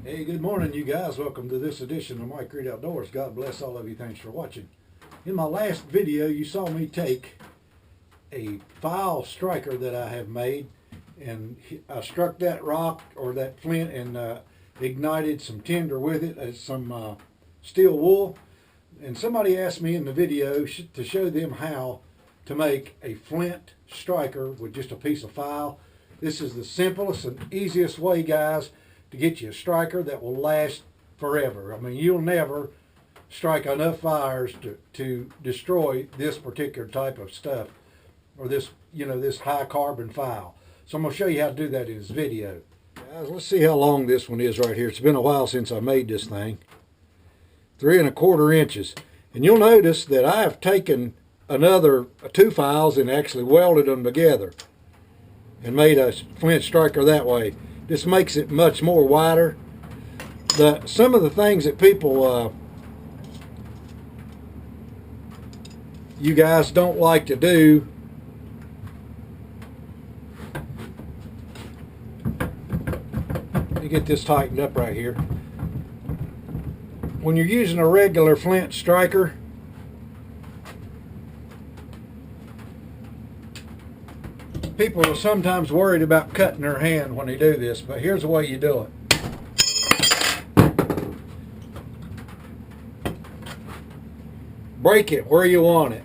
Hey, good morning, you guys. Welcome to this edition of Mike Reed Outdoors. God bless all of you. Thanks for watching. In my last video, you saw me take a file striker that I have made, and I struck that rock or that flint and ignited some tinder with it, some steel wool. And somebody asked me in the video to show them how to make a flint striker with just a piece of file. This is the simplest and easiest way, guys, to get you a striker that will last forever. I mean, you'll never strike enough fires to destroy this particular type of stuff, or this, this high carbon file. So I'm going to show you how to do that in this video. Guys, let's see how long this one is right here. It's been a while since I made this thing. 3 1/4 inches. And you'll notice that I have taken another 2 files and actually welded them together and made a flint striker that way. This makes it much more wider. Some of the things that people, you guys don't like to do, let me get this tightened up right here. When you're using a regular flint striker, people are sometimes worried about cutting their hand when they do this, but here's the way you do it. Break it where you want it.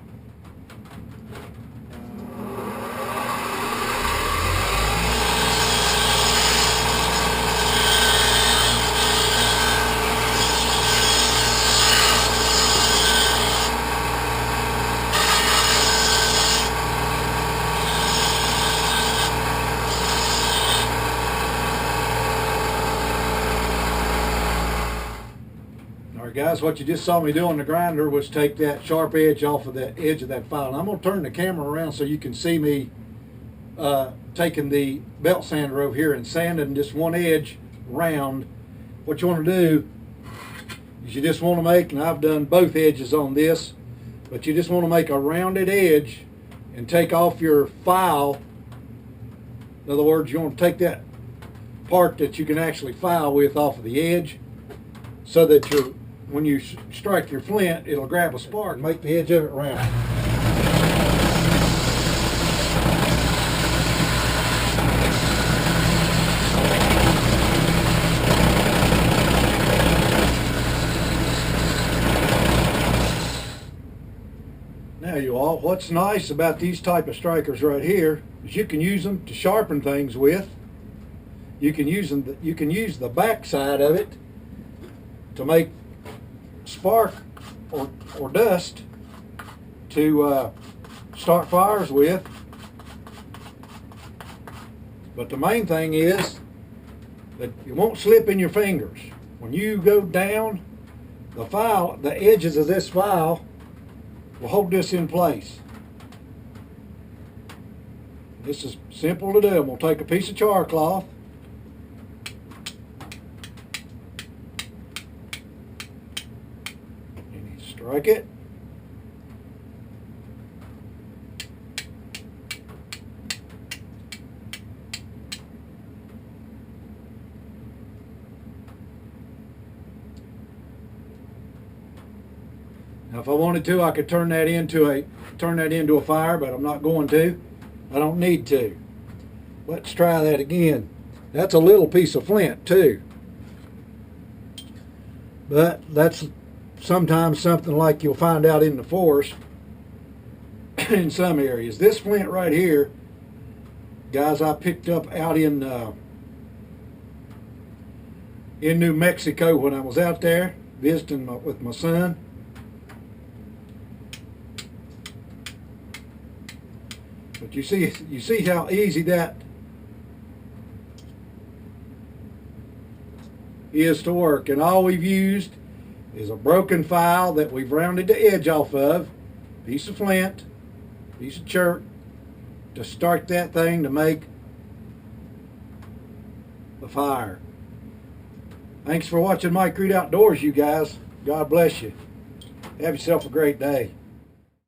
Guys, what you just saw me do on the grinder was take that sharp edge off of that edge of that file. And I'm going to turn the camera around so you can see me taking the belt sander over here and sanding just one edge round. What you want to do is you just want to make, and I've done both edges on this, but you just want to make a rounded edge and take off your file. In other words, you want to take that part that you can actually file with off of the edge, so that when you strike your flint, it'll grab a spark and make the edge of it round. Now you all, what's nice about these type of strikers right here is you can use them to sharpen things with. You can use the back side of it to make spark or dust to start fires with. But the main thing is that it won't slip in your fingers. When you go down, the edges of this file will hold this in place. This is simple to do. We'll take a piece of char cloth, strike it, now if I wanted to, I could turn that into a fire, but I'm not going to. I don't need to. Let's try that again. That's a little piece of flint too, but that's sometimes something like you'll find out in the forest in some areas. This flint right here, guys, I picked up out in New Mexico when I was out there visiting with my son. But you see how easy that is to work, and all we've used is a broken file that we've rounded the edge off of, piece of flint, piece of chert, to start that thing to make the fire. Thanks for watching Mike Reed Outdoors, you guys. God bless you. Have yourself a great day.